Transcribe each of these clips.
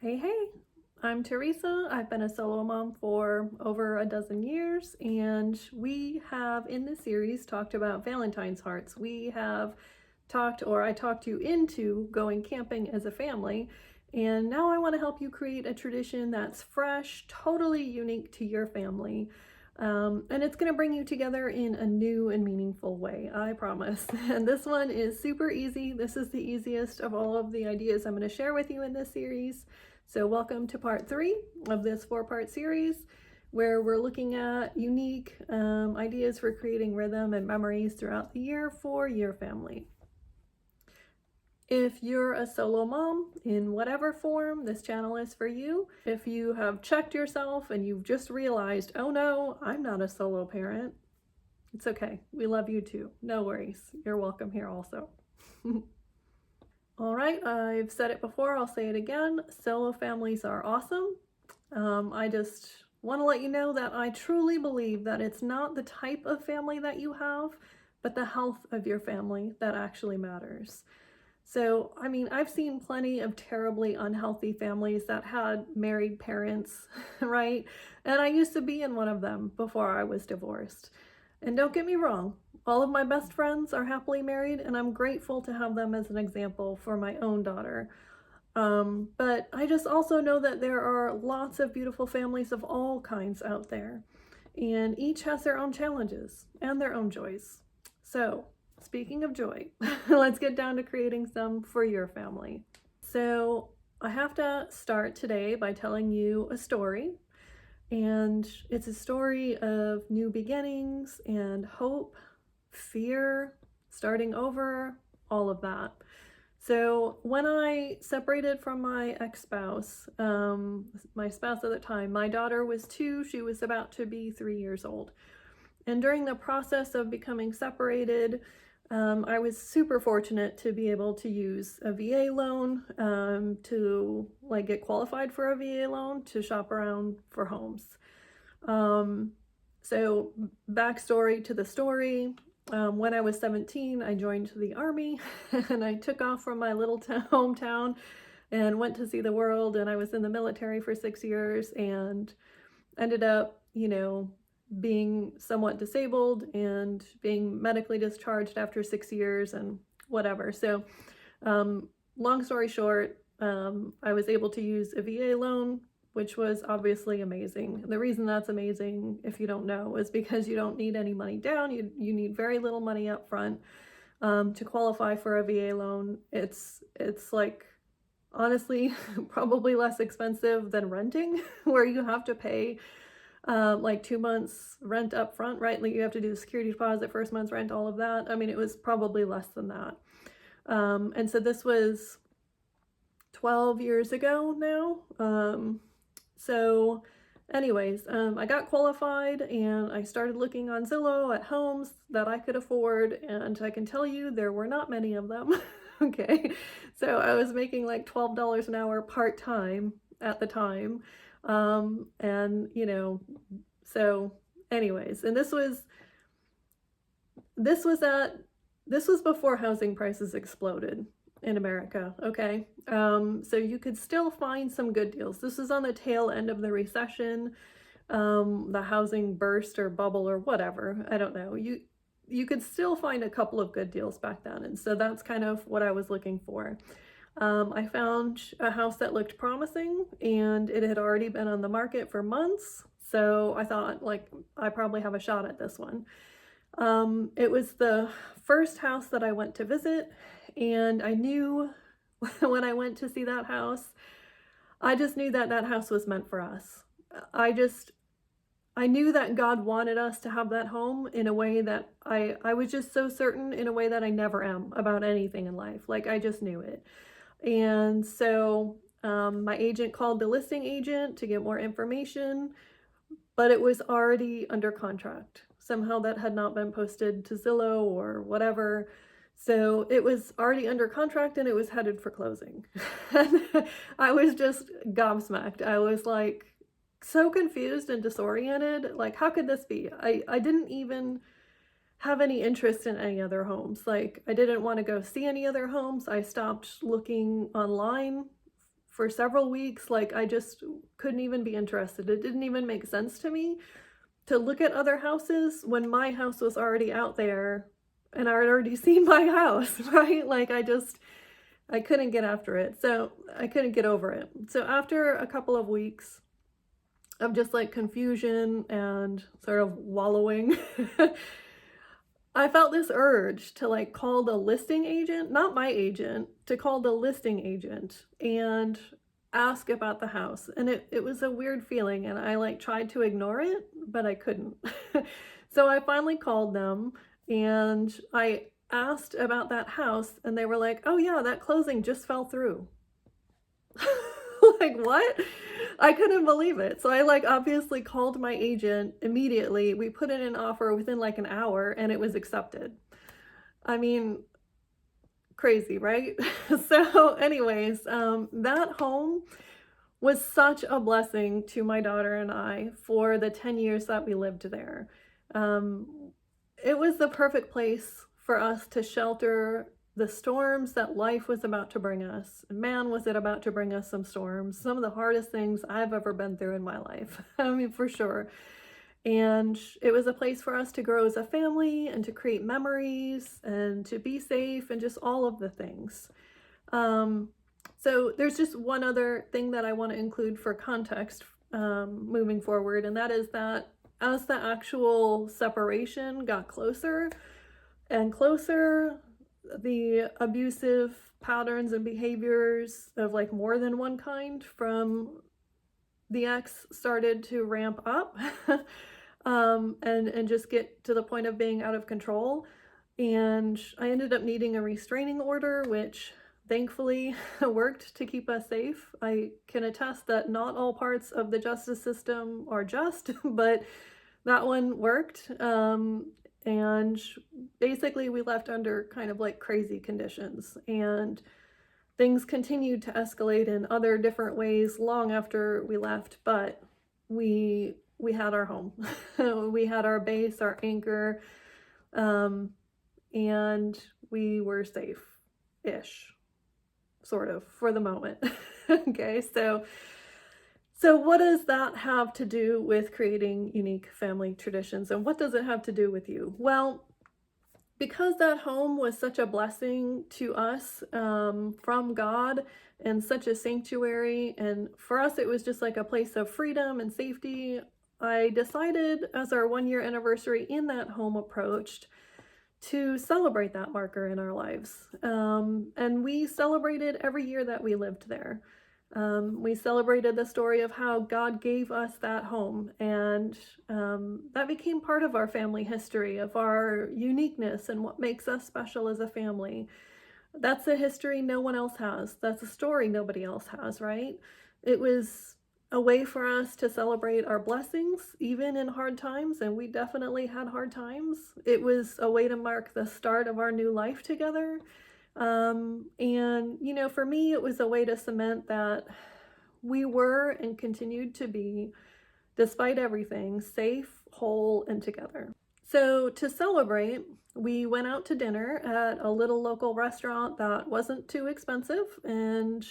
Hey, I'm Teresa. I've been a solo mom for over a dozen years, and we have in this series talked about Valentine's hearts. We have I talked you into going camping as a family, and now I want to help you create a tradition that's fresh, totally unique to your family. And it's going to bring you together in a new and meaningful way, I promise. And this one is super easy. This is the easiest of all of the ideas I'm going to share with you in this series. So welcome to part 3 of this 4-part series where we're looking at unique ideas for creating rhythm and memories throughout the year for your family. If you're a solo mom in whatever form, this channel is for you. If you have checked yourself and you've just realized, oh no, I'm not a solo parent, it's okay. We love you too. No worries. You're welcome here also. All right, I've said it before, I'll say it again. Solo families are awesome. I just want to let you know that I truly believe that it's not the type of family that you have, but the health of your family that actually matters. So, I mean, I've seen plenty of terribly unhealthy families that had married parents, right? And I used to be in one of them before I was divorced. And don't get me wrong, all of my best friends are happily married, and I'm grateful to have them as an example for my own daughter. But I just also know that there are lots of beautiful families of all kinds out there, and each has their own challenges and their own joys. So, speaking of joy, let's get down to creating some for your family. So, I have to start today by telling you a story. And it's a story of new beginnings and hope, fear, starting over, all of that. So when I separated from my ex-spouse, my spouse at the time, my daughter was 2, she was about to be 3 years old. And during the process of becoming separated, I was super fortunate to be able to use a VA loan to get qualified for a VA loan to shop around for homes. So backstory to the story. When I was 17, I joined the Army and I took off from my little hometown and went to see the world. And I was in the military for 6 years and ended up, being somewhat disabled and being medically discharged after 6 years and whatever. So, long story short, I was able to use a VA loan, which was obviously amazing. The reason that's amazing, if you don't know, is because you don't need any money down. You need very little money up front to qualify for a VA loan. It's like, honestly, probably less expensive than renting, where you have to pay 2 months rent up front, right? Like you have to do the security deposit, first month's rent, all of that. I mean, it was probably less than that. And so this was 12 years ago now. So anyways, I got qualified and I started looking on Zillow at homes that I could afford, and I can tell you there were not many of them. Okay, so I was making like $12 an hour part-time at the time. And so anyways, and this was before housing prices exploded in America, okay? So you could still find some good deals. This is on the tail end of the recession, the housing burst or bubble or whatever, I don't know. You could still find a couple of good deals back then, and so that's kind of what I was looking for. I found a house that looked promising and it had already been on the market for months. So I thought, I probably have a shot at this one. It was the first house that I went to visit, and I knew when I went to see that house, I just knew that that house was meant for us. I knew that God wanted us to have that home in a way that I was just so certain, in a way that I never am about anything in life. Like, I just knew it. And so my agent called the listing agent to get more information, but it was already under contract. Somehow that had not been posted to Zillow or whatever. So it was already under contract and it was headed for closing. And I was just gobsmacked. I was like so confused and disoriented. Like, how could this be? I didn't even have any interest in any other homes. Like, I didn't want to go see any other homes. I stopped looking online for several weeks. Like, I just couldn't even be interested. It didn't even make sense to me to look at other houses when my house was already out there and I had already seen my house, right? Like, I couldn't get after it. So I couldn't get over it. So after a couple of weeks of just like confusion and sort of wallowing, I felt this urge to like call the listing agent, not my agent, to call the listing agent and ask about the house. And it was a weird feeling, and I like tried to ignore it, but I couldn't. So I finally called them and I asked about that house, and they were like, "Oh yeah, that closing just fell through." Like, what? I couldn't believe it. So I like obviously called my agent immediately. We put in an offer within like an hour and it was accepted. I mean, crazy, right? So anyways, that home was such a blessing to my daughter and I for the 10 years that we lived there. Um, it was the perfect place for us to shelter the storms that life was about to bring us. Man, was it about to bring us some storms, some of the hardest things I've ever been through in my life. I mean, for sure. And it was a place for us to grow as a family and to create memories and to be safe and just all of the things. So there's just one other thing that I want to include for context moving forward, and that is that as the actual separation got closer and closer, the abusive patterns and behaviors of like more than one kind from the ex started to ramp up and just get to the point of being out of control. And I ended up needing a restraining order, which thankfully worked to keep us safe. I can attest that not all parts of the justice system are just, but that one worked. And basically we left under kind of like crazy conditions, and things continued to escalate in other different ways long after we left, but we had our home. We had our base, our anchor, and we were safe-ish, sort of, for the moment. Okay, so what does that have to do with creating unique family traditions, and what does it have to do with you? Well, because that home was such a blessing to us from God and such a sanctuary, and for us it was just like a place of freedom and safety, I decided as our 1-year anniversary in that home approached to celebrate that marker in our lives. And we celebrated every year that we lived there. We celebrated the story of how God gave us that home, and that became part of our family history, of our uniqueness and what makes us special as a family. That's a history no one else has. That's a story nobody else has, right? It was a way for us to celebrate our blessings, even in hard times, and we definitely had hard times. It was a way to mark the start of our new life together. And, you know, for me, it was a way to cement that we were and continued to be, despite everything, safe, whole, and together. So to celebrate, we went out to dinner at a little local restaurant that wasn't too expensive, and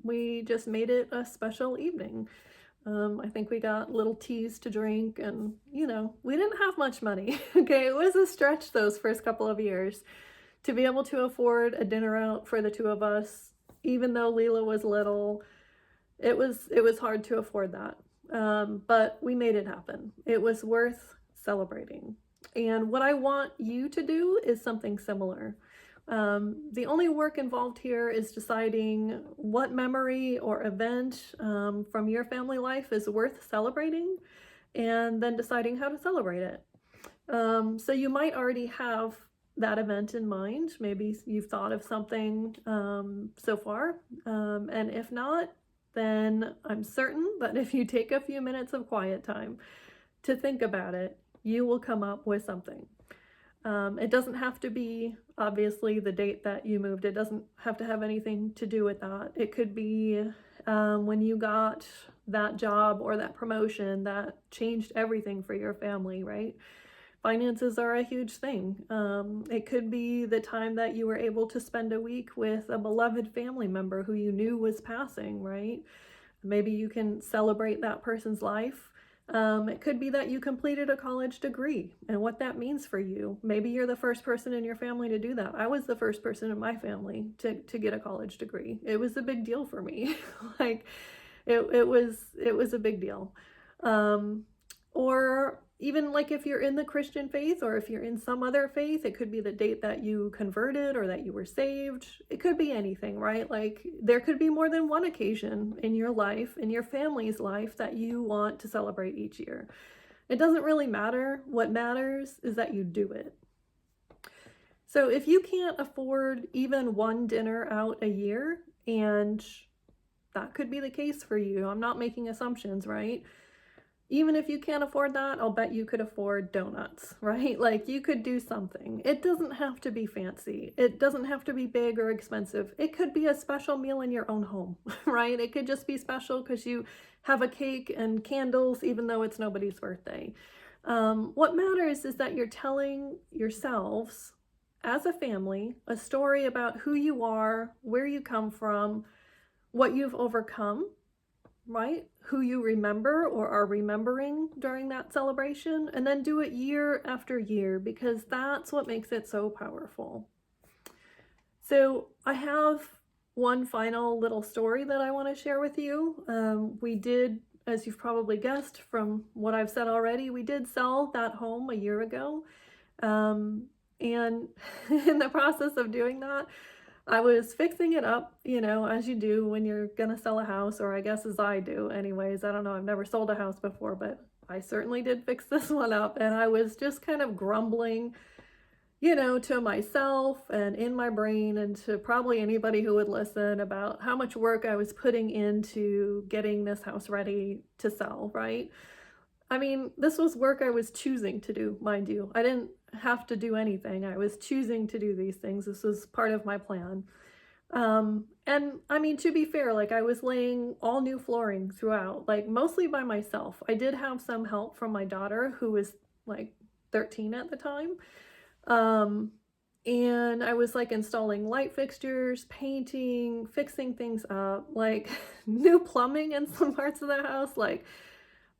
we just made it a special evening. I think we got little teas to drink, and, you know, we didn't have much money. Okay, it was a stretch those first couple of years to be able to afford a dinner out for the two of us. Even though Leela was little, it was hard to afford that. But we made it happen. It was worth celebrating. And what I want you to do is something similar. The only work involved here is deciding what memory or event from your family life is worth celebrating, and then deciding how to celebrate it. So you might already have that event in mind. Maybe you've thought of something so far, and if not, then I'm certain that if you take a few minutes of quiet time to think about it, you will come up with something. It doesn't have to be, obviously, the date that you moved. It doesn't have to have anything to do with that. It could be when you got that job or that promotion that changed everything for your family, right? finances are a huge thing. It could be the time that you were able to spend a week with a beloved family member who you knew was passing, right? Maybe you can celebrate that person's life. It could be that you completed a college degree and what that means for you. Maybe you're the first person in your family to do that. I was the first person in my family to get a college degree. It was a big deal for me. Like it was a big deal. Or even like if you're in the Christian faith or if you're in some other faith, it could be the date that you converted or that you were saved. It could be anything, right? Like there could be more than one occasion in your life, in your family's life, that you want to celebrate each year. It doesn't really matter. What matters is that you do it. So if you can't afford even one dinner out a year, and that could be the case for you, I'm not making assumptions, right? Even if you can't afford that, I'll bet you could afford donuts, right? Like you could do something. It doesn't have to be fancy. It doesn't have to be big or expensive. It could be a special meal in your own home, right? It could just be special because you have a cake and candles, even though it's nobody's birthday. What matters is that you're telling yourselves as a family a story about who you are, where you come from, what you've overcome, right? Who you remember or are remembering during that celebration, and then do it year after year, because that's what makes it so powerful. So I have one final little story that I want to share with you. We did, as you've probably guessed from what I've said already, we did sell that home a year ago. And in the process of doing that, I was fixing it up, you know, as you do when you're gonna sell a house, or I guess as I do anyways. I don't know, I've never sold a house before, but I certainly did fix this one up, and I was just kind of grumbling, you know, to myself and in my brain and to probably anybody who would listen about how much work I was putting into getting this house ready to sell, right? I mean, this was work I was choosing to do, mind you. I didn't have to do anything. I was choosing to do these things. This was part of my plan. And I mean, to be fair, like I was laying all new flooring throughout, like mostly by myself. I did have some help from my daughter, who was like 13 at the time. And I was like installing light fixtures, painting, fixing things up, like new plumbing in some parts of the house, like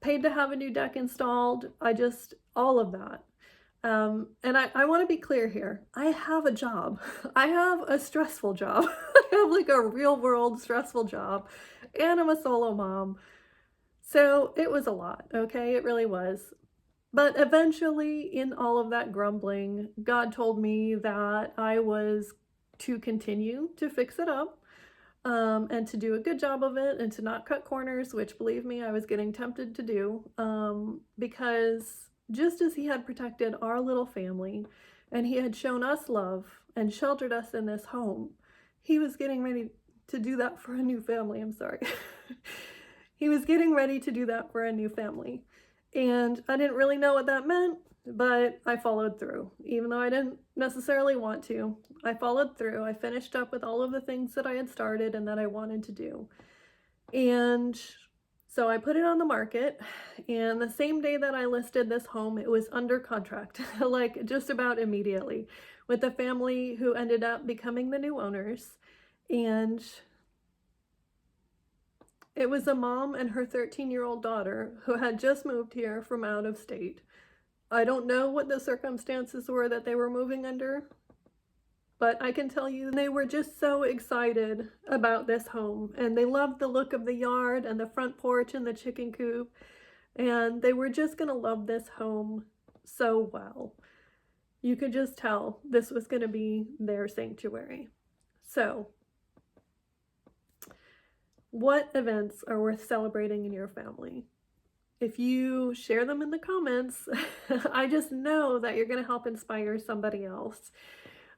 paid to have a new deck installed. All of that. And I want to be clear here. I have a job. I have a stressful job. I have like a real world stressful job, and I'm a solo mom. So it was a lot, okay? It really was. But eventually, in all of that grumbling, God told me that I was to continue to fix it up, and to do a good job of it and to not cut corners, which believe me, I was getting tempted to do, because just as he had protected our little family and he had shown us love and sheltered us in this home, he was getting ready to do that for a new family. I'm sorry. He was getting ready to do that for a new family. And I didn't really know what that meant, but I followed through. Even though I didn't necessarily want to, I followed through. I finished up with all of the things that I had started and that I wanted to do. And so I put it on the market, and the same day that I listed this home, it was under contract, like just about immediately, with the family who ended up becoming the new owners. And it was a mom and her 13-year-old daughter who had just moved here from out of state. I don't know what the circumstances were that they were moving under, but I can tell you they were just so excited about this home, and they loved the look of the yard and the front porch and the chicken coop, and they were just gonna love this home so well. You could just tell this was gonna be their sanctuary. So, what events are worth celebrating in your family? If you share them in the comments, I just know that you're going to help inspire somebody else.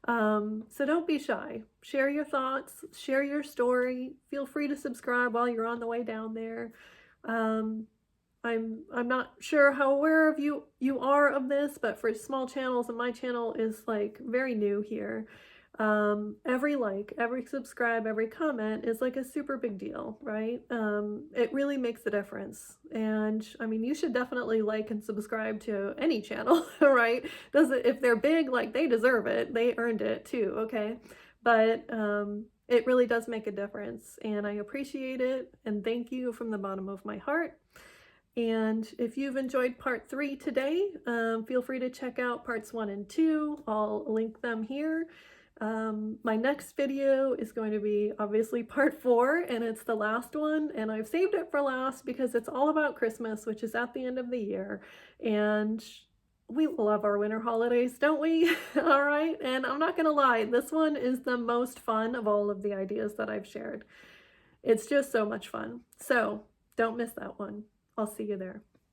So don't be shy. Share your thoughts, share your story. Feel free to subscribe while you're on the way down there. I'm not sure how aware of you are of this, but for small channels, and my channel is like very new here. Every like, every subscribe, every comment is like a super big deal, right? It really makes a difference. And I mean, you should definitely like and subscribe to any channel, right? Does it, if they're big, like they deserve it, they earned it too, okay? But it really does make a difference, and I appreciate it, and thank you from the bottom of my heart. And if you've enjoyed part 3 today, feel free to check out parts 1 and 2. I'll link them here. My next video is going to be obviously part 4, and it's the last one, and I've saved it for last because it's all about Christmas, which is at the end of the year, and we love our winter holidays, don't we? All right, and I'm not gonna lie, this one is the most fun of all of the ideas that I've shared. It's just so much fun. So don't miss that one. I'll see you there.